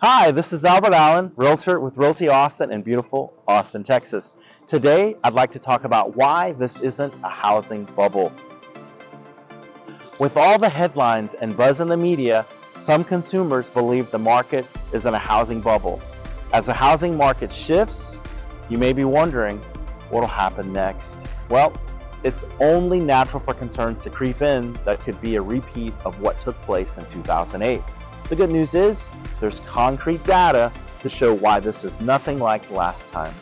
Hi, this is Albert Allen, Realtor with Realty Austin in beautiful Austin, Texas. Today, I'd like to talk about why this isn't a housing bubble. With all the headlines and buzz in the media, some consumers believe the market is in a housing bubble. As the housing market shifts, you may be wondering what will happen next. Well, it's only natural for concerns to creep in that could be a repeat of what took place in 2008. The good news is there's concrete data to show why this is nothing like last time.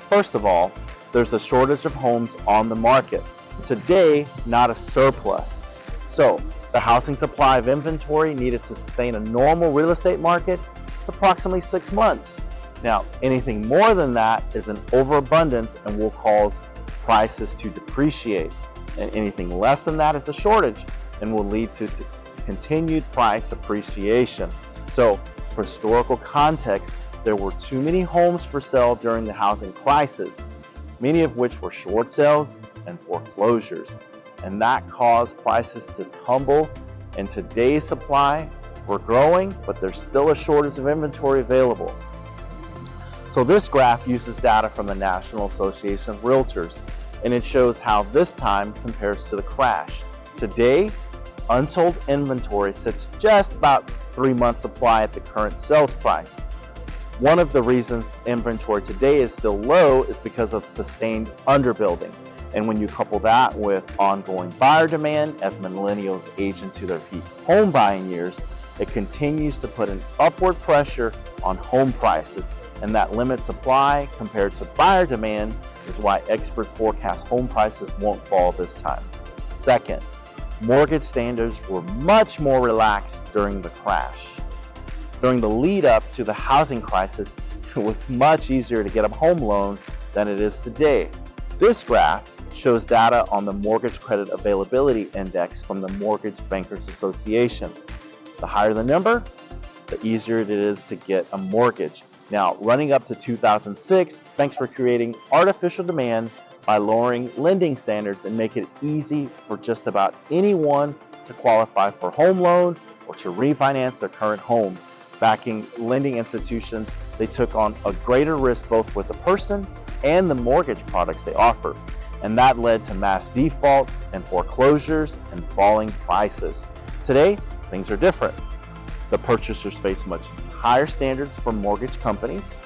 First of all, there's a shortage of homes on the market. Today, not a surplus. So, the housing supply of inventory needed to sustain a normal real estate market is approximately 6 months. Now, anything more than that is an overabundance and will cause prices to depreciate. And anything less than that is a shortage and will lead to continued price appreciation. So, for historical context, there were too many homes for sale during the housing crisis, many of which were short sales and foreclosures, and that caused prices to tumble. And today's supply, we're growing, but there's still a shortage of inventory available. So this graph uses data from the National Association of Realtors, and it shows how this time compares to the crash. Today, unsold inventory sits just about 3 months supply at the current sales price. One of the reasons inventory today is still low is because of sustained underbuilding. And when you couple that with ongoing buyer demand as millennials age into their peak home buying years, it continues to put an upward pressure on home prices, and that limits supply compared to buyer demand is why experts forecast home prices won't fall this time. Second, mortgage standards were much more relaxed during the crash. During the lead up to the housing crisis, it was much easier to get a home loan than it is today. This graph shows data on the Mortgage Credit Availability Index from the Mortgage Bankers Association. The higher the number, the easier it is to get a mortgage. Now, running up to 2006, banks were creating artificial demand by lowering lending standards and make it easy for just about anyone to qualify for a home loan or to refinance their current home. Backing lending institutions, they took on a greater risk both with the person and the mortgage products they offered. And that led to mass defaults and foreclosures and falling prices. Today, things are different. The purchasers face much higher standards from mortgage companies.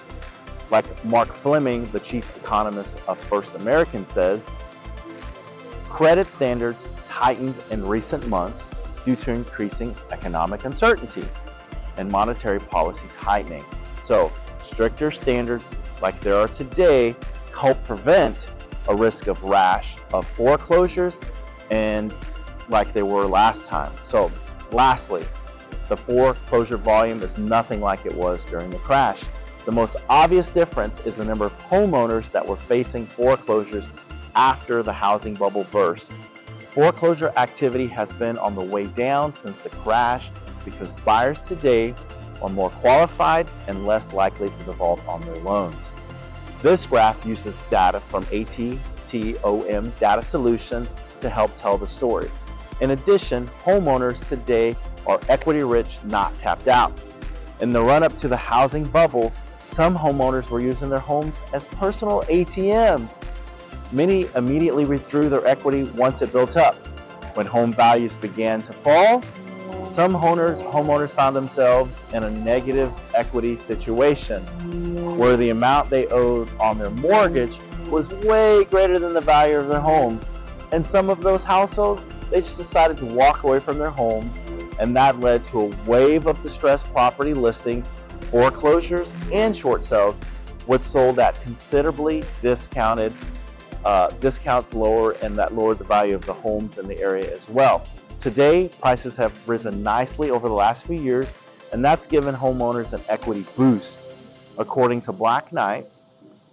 Like Mark Fleming, the chief economist of First American, says, credit standards tightened in recent months due to increasing economic uncertainty and monetary policy tightening. So, stricter standards like there are today help prevent a risk of rash of foreclosures and like they were last time. So, lastly, the foreclosure volume is nothing like it was during the crash. The most obvious difference is the number of homeowners that were facing foreclosures after the housing bubble burst. Foreclosure activity has been on the way down since the crash because buyers today are more qualified and less likely to default on their loans. This graph uses data from ATTOM Data Solutions to help tell the story. In addition, homeowners today are equity rich, not tapped out. In the run-up to the housing bubble, some homeowners were using their homes as personal ATMs. Many immediately withdrew their equity once it built up. When home values began to fall, some homeowners found themselves in a negative equity situation where the amount they owed on their mortgage was way greater than the value of their homes. And some of those households, they just decided to walk away from their homes, and that led to a wave of distressed property listings, foreclosures, and short sales, which sold at considerably discounts lower, and that lowered the value of the homes in the area as well. Today, prices have risen nicely over the last few years, and that's given homeowners an equity boost. According to Black Knight,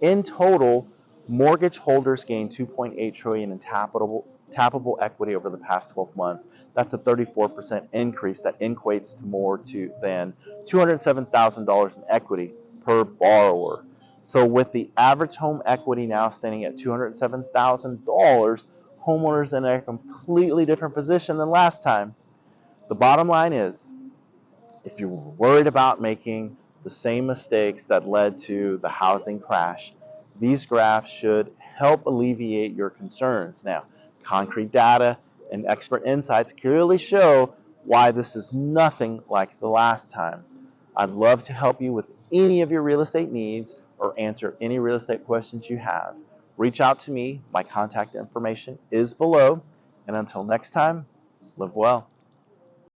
in total, mortgage holders gained $2.8 trillion in tappable equity over the past 12 months. That's a 34% increase that equates to more than $207,000 in equity per borrower. So with the average home equity now standing at $207,000, homeowners in a completely different position than last time. The bottom line is, If you were worried about making the same mistakes that led to the housing crash, these graphs should help alleviate your concerns. Now, concrete data and expert insights clearly show why this is nothing like the last time. I'd love to help you with any of your real estate needs or answer any real estate questions you have. Reach out to me. My contact information is below. And until next time, live well.